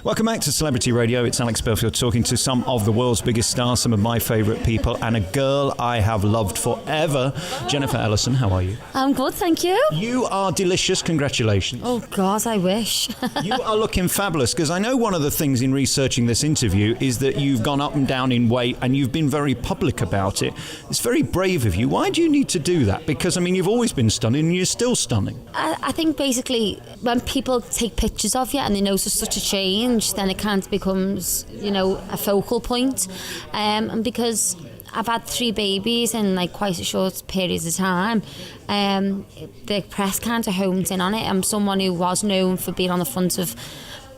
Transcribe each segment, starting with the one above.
Welcome back to Celebrity Radio. It's Alex Burfield talking to some of the world's biggest stars, some of my favourite people, and a girl I have loved forever, Jennifer Ellison. How are you? I'm good, thank you. You are delicious. Congratulations. Oh, God, I wish. You are looking fabulous, because I know one of the things in researching this interview is that you've gone up and down in weight and you've been very public about it. It's very brave of you. Why do you need to do that? Because, I mean, you've always been stunning and you're still stunning. I think basically when people take pictures of you and they notice such a change, then it kind of becomes, a focal point. And because I've had 3 babies in quite a short period of time, the press kind of homed in on it. I'm someone who was known for being on the front of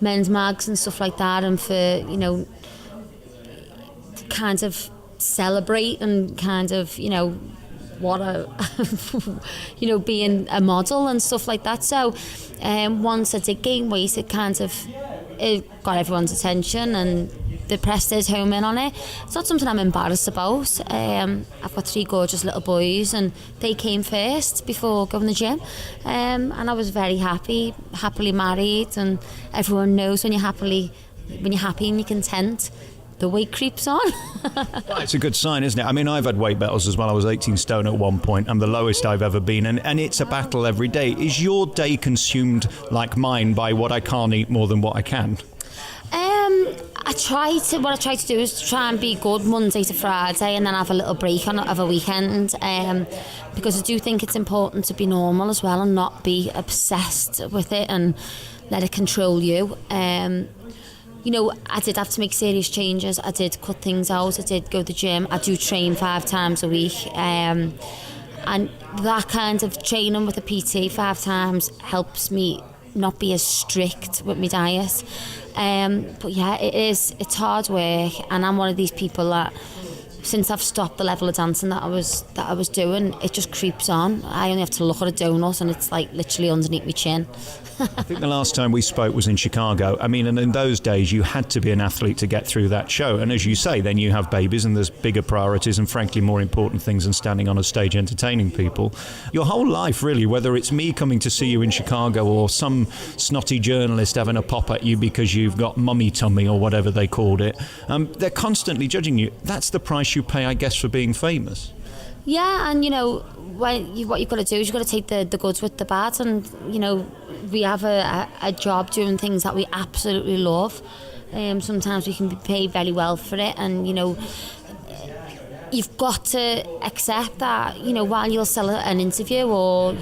men's mags and stuff like that, and for, kind of celebrate and kind of, what a, being a model and stuff like that. So once I did gain weight, it got everyone's attention and the press did home in on it. It's not something I'm embarrassed about. I've got 3 gorgeous little boys and they came first before going to the gym. And I was very happily married, and everyone knows when you're happy and you're content, the weight creeps on. Well, it's a good sign, isn't it? I mean, I've had weight battles as well. I was 18 stone at one point. I'm the lowest I've ever been, and it's a battle every day. Is your day consumed like mine by what I can't eat more than what I can? What I try to do is try and be good Monday to Friday and then have a little break of a weekend, because I do think it's important to be normal as well and not be obsessed with it and let it control you. I did have to make serious changes. I did cut things out. I did go to the gym. I do train 5 times a week. And that kind of training with a PT 5 times helps me not be as strict with my diet. But yeah, it's hard work. And I'm one of these people that, since I've stopped the level of dancing that I was doing, it just creeps on. I only have to look at a donut and it's literally underneath my chin. I think the last time we spoke was in Chicago. I mean, and in those days you had to be an athlete to get through that show. And as you say, then you have babies and there's bigger priorities and frankly more important things than standing on a stage entertaining people. Your whole life, really, whether it's me coming to see you in Chicago or some snotty journalist having a pop at you because you've got mummy tummy or whatever they called it, they're constantly judging you. That's the price you pay, I guess, for being famous. Yeah, and what you've got to do is you've got to take the goods with the bad, and we have a job doing things that we absolutely love. Sometimes we can be paid very well for it, and you've got to accept that while you'll sell an interview or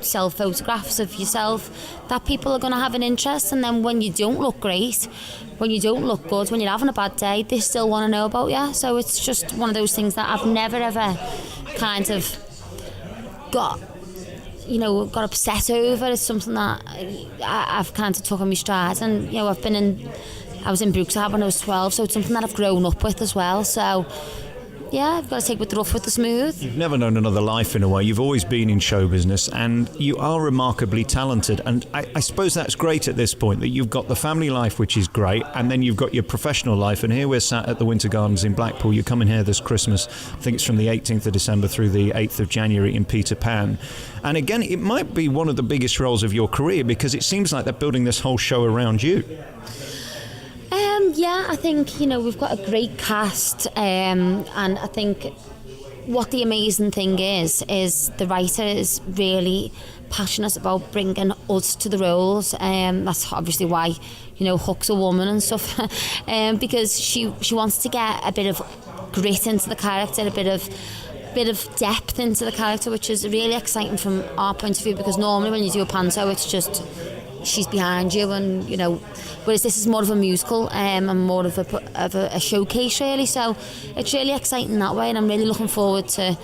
sell photographs of yourself, that people are going to have an interest, and then when you don't look great, when you don't look good, when you're having a bad day, they still want to know about you. So it's just one of those things that I've never ever kind of got upset over. It's something that I've kind of took on my stride, and I was in Brookside when I was 12, so it's something that I've grown up with as well. So yeah, I've got to take with the rough with the smooth. You've never known another life in a way. You've always been in show business and you are remarkably talented. And I suppose that's great at this point, that you've got the family life, which is great, and then you've got your professional life. And here we're sat at the Winter Gardens in Blackpool. You're coming here this Christmas. I think it's from the 18th of December through the 8th of January in Peter Pan. And again, it might be one of the biggest roles of your career because it seems like they're building this whole show around you. Yeah, I think, we've got a great cast, and I think what the amazing thing is the writer is really passionate about bringing us to the roles. That's obviously why, Hook's a woman and stuff, because she wants to get a bit of grit into the character, a bit of depth into the character, which is really exciting from our point of view, because normally when you do a panto, it's just she's behind you, and whereas this is more of a musical and more of a showcase, really. So it's really exciting that way, and I'm really looking forward to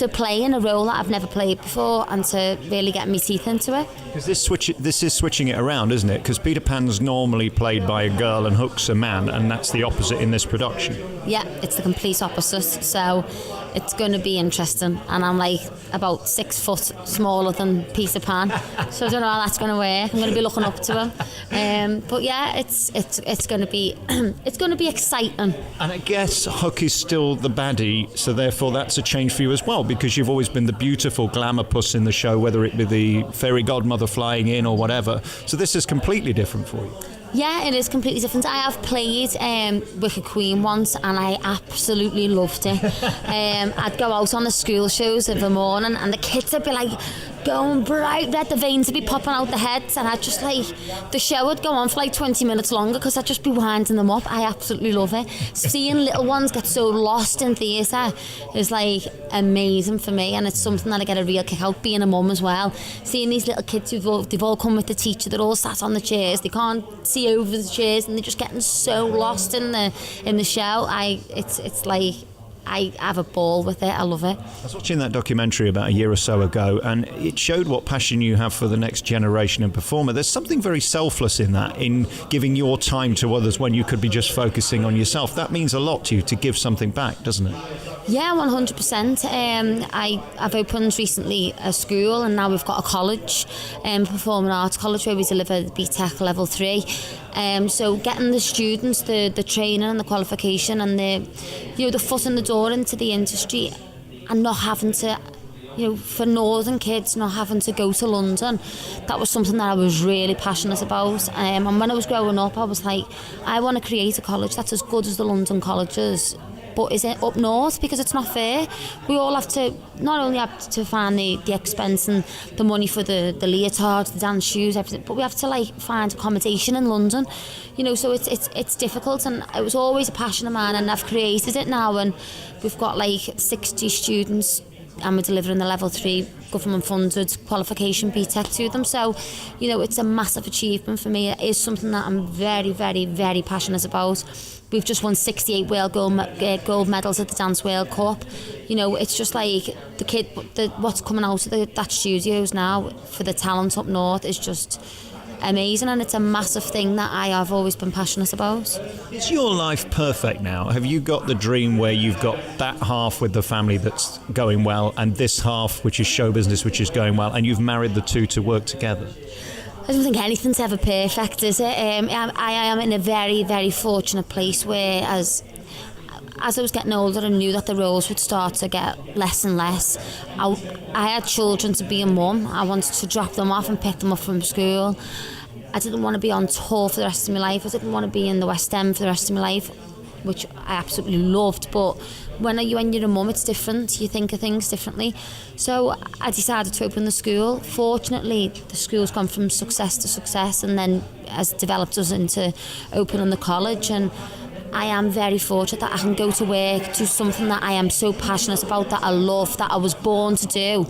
playing a role that I've never played before and to really get my teeth into it. Because this is switching it around, isn't it? Because Peter Pan's normally played by a girl and Hook's a man, and that's the opposite in this production. Yeah, it's the complete opposite. So it's going to be interesting, and I'm about 6 foot smaller than Peter Pan, so I don't know how that's going to work. I'm going to be looking up to him, but yeah, it's going to be it's going to be exciting. And I guess Hook is still the baddie, so therefore that's a change for you as well, because you've always been the beautiful glamour puss in the show, whether it be the fairy godmother flying in or whatever. So this is completely different for you. Yeah, it is completely different. I have played Wicked Queen once and I absolutely loved it. I'd go out on the school shows in the morning and the kids would be like going bright red, the veins would be popping out the heads, and I'd just like, the show would go on for like 20 minutes longer because I'd just be winding them up. I absolutely love it. Seeing little ones get so lost in theatre is like amazing for me, and it's something that I get a real kick out, being a mum as well. Seeing these little kids they've all come with the teacher, they're all sat on the chairs, they can't see over the chairs and they're just getting so lost in the show. It's like, I have a ball with it. I love it. I was watching that documentary about a year or so ago, and it showed what passion you have for the next generation of performer. There's something very selfless in that, in giving your time to others when you could be just focusing on yourself. That means a lot to you, to give something back, doesn't it? Yeah, 100%. I've opened recently a school, and now we've got a college, Performing Arts College, where we deliver the BTEC level 3. So getting the students the training and the qualification and the foot in the door into the industry, and not having to, for northern kids, not having to go to London, that was something that I was really passionate about. And when I was growing up, I was like, I want to create a college that's as good as the London colleges, but is it up north? Because it's not fair. We all have to, not only have to find the expense and the money for the leotard, the dance shoes, everything, but we have to like find accommodation in London. So it's difficult, and it was always a passion of mine, and I've created it now, and we've got like 60 students, and we're delivering the level 3 government funded qualification BTEC to them. So it's a massive achievement for me. It is something that I'm very, very, very passionate about. We've just won 68 gold medals at the Dance World Cup. It's just like what's coming out of that studios now for the talent up north is just amazing, and it's a massive thing that I have always been passionate about. Is your life perfect now? Have you got the dream where you've got that half with the family that's going well, and this half, which is show business, which is going well, and you've married the two to work together? I don't think anything's ever perfect, is it? I am in a very, very fortunate place where as I was getting older, I knew that the roles would start to get less and less. I had children to be a mum. I wanted to drop them off and pick them up from school. I didn't want to be on tour for the rest of my life. I didn't want to be in the West End for the rest of my life, which I absolutely loved. But when you're a mum, it's different. You think of things differently. So I decided to open the school. Fortunately, the school's gone from success to success, and then has developed us into opening the college. And I am very fortunate that I can go to work, do something that I am so passionate about, that I love, that I was born to do,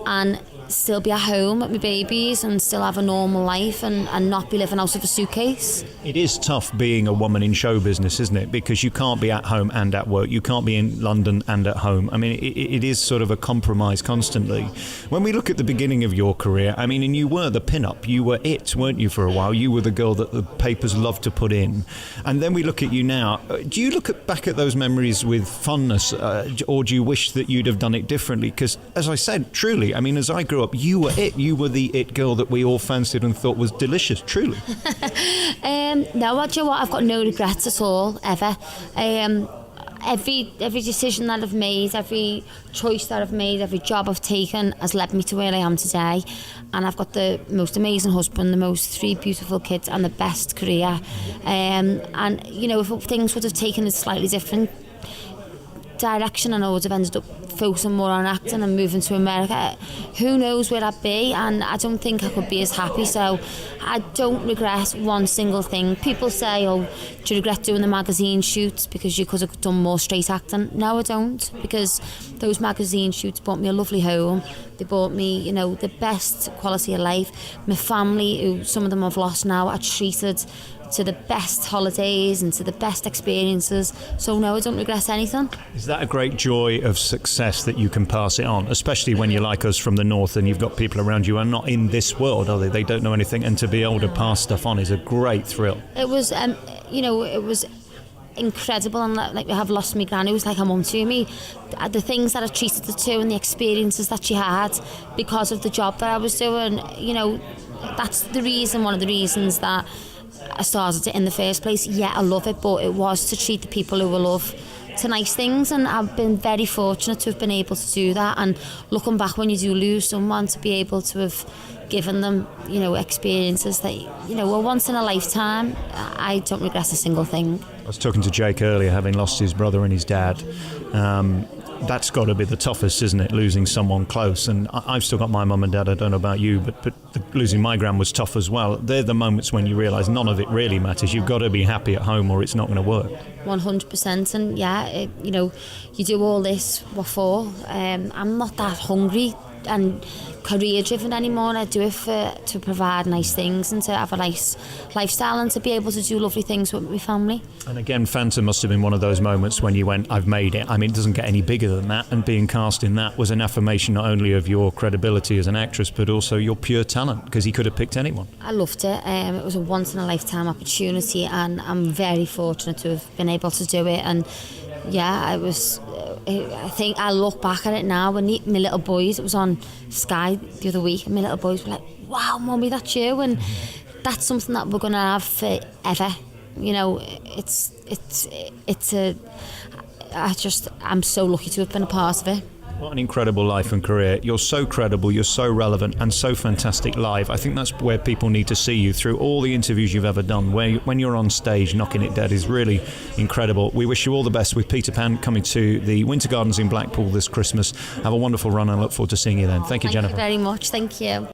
and still be at home with my babies and still have a normal life and not be living out of a suitcase. It is tough being a woman in show business, isn't it? Because you can't be at home and at work. You can't be in London and at home. I mean, it is sort of a compromise constantly. When we look at the beginning of your career, I mean, and you were the pin-up. You were it, weren't you, for a while? You were the girl that the papers loved to put in. And then we look at you now. Do you look back at those memories with fondness, or do you wish that you'd have done it differently? Because, as I said, truly, I mean, as I grew up, you were it. You were the it girl that we all fancied and thought was delicious, truly. No, do you know what? I've got no regrets at all, ever. Every decision that I've made, every choice that I've made, every job I've taken has led me to where I am today. And I've got the most amazing husband, the most 3 beautiful kids, and the best career. And if things would have taken a slightly different direction, and I would have ended up focusing more on acting and moving to America, who knows where I'd be, and I don't think I could be as happy. So I don't regret one single thing. People say, do you regret doing the magazine shoots because you could have done more straight acting? No, I don't, because those magazine shoots brought me a lovely home. They brought me, the best quality of life. My family, who some of them I've lost now, are treated to the best holidays and to the best experiences. So no, I don't regret anything. Is that a great joy of success that you can pass it on, especially when you're like us from the north and you've got people around you who are not in this world, are they? They don't know anything, and to be able to pass stuff on is a great thrill. It was, it was incredible, and like we have lost my gran, who was like a mum to me. The things that I treated her to and the experiences that she had because of the job that I was doing, that's one of the reasons that I started it in the first place. Yeah, I love it, but it was to treat the people who I love to nice things, and I've been very fortunate to have been able to do that. And looking back, when you do lose someone, to be able to have given them, experiences that, were once in a lifetime, I don't regret a single thing. I was talking to Jake earlier, having lost his brother and his dad. That's got to be the toughest, isn't it, losing someone close? And I've still got my mum and dad. I don't know about you, but losing my gran was tough as well. They're the moments when you realise none of it really matters. You've got to be happy at home or it's not going to work. 100%. And yeah, you do all this, what for? I'm not that hungry and career driven anymore. I do it to provide nice things and to have a nice lifestyle and to be able to do lovely things with my family. And again, Phantom must have been one of those moments when you went, I've made it. I mean, it doesn't get any bigger than that, and being cast in that was an affirmation not only of your credibility as an actress but also your pure talent, because he could have picked anyone. I loved it. It was a once in a lifetime opportunity, and I'm very fortunate to have been able to do it. And yeah, I think I look back at it now, when my little boys, it was on Sky the other week, and my little boys were like, wow, Mummy, that's you. And that's something that we're going to have forever. I'm so lucky to have been a part of it. What an incredible life and career. You're so credible, you're so relevant and so fantastic live. I think that's where people need to see you, through all the interviews you've ever done. When you're on stage knocking it dead is really incredible. We wish you all the best with Peter Pan coming to the Winter Gardens in Blackpool this Christmas. Have a wonderful run and I look forward to seeing you then. Thank you, Jennifer. Thank you very much. Thank you.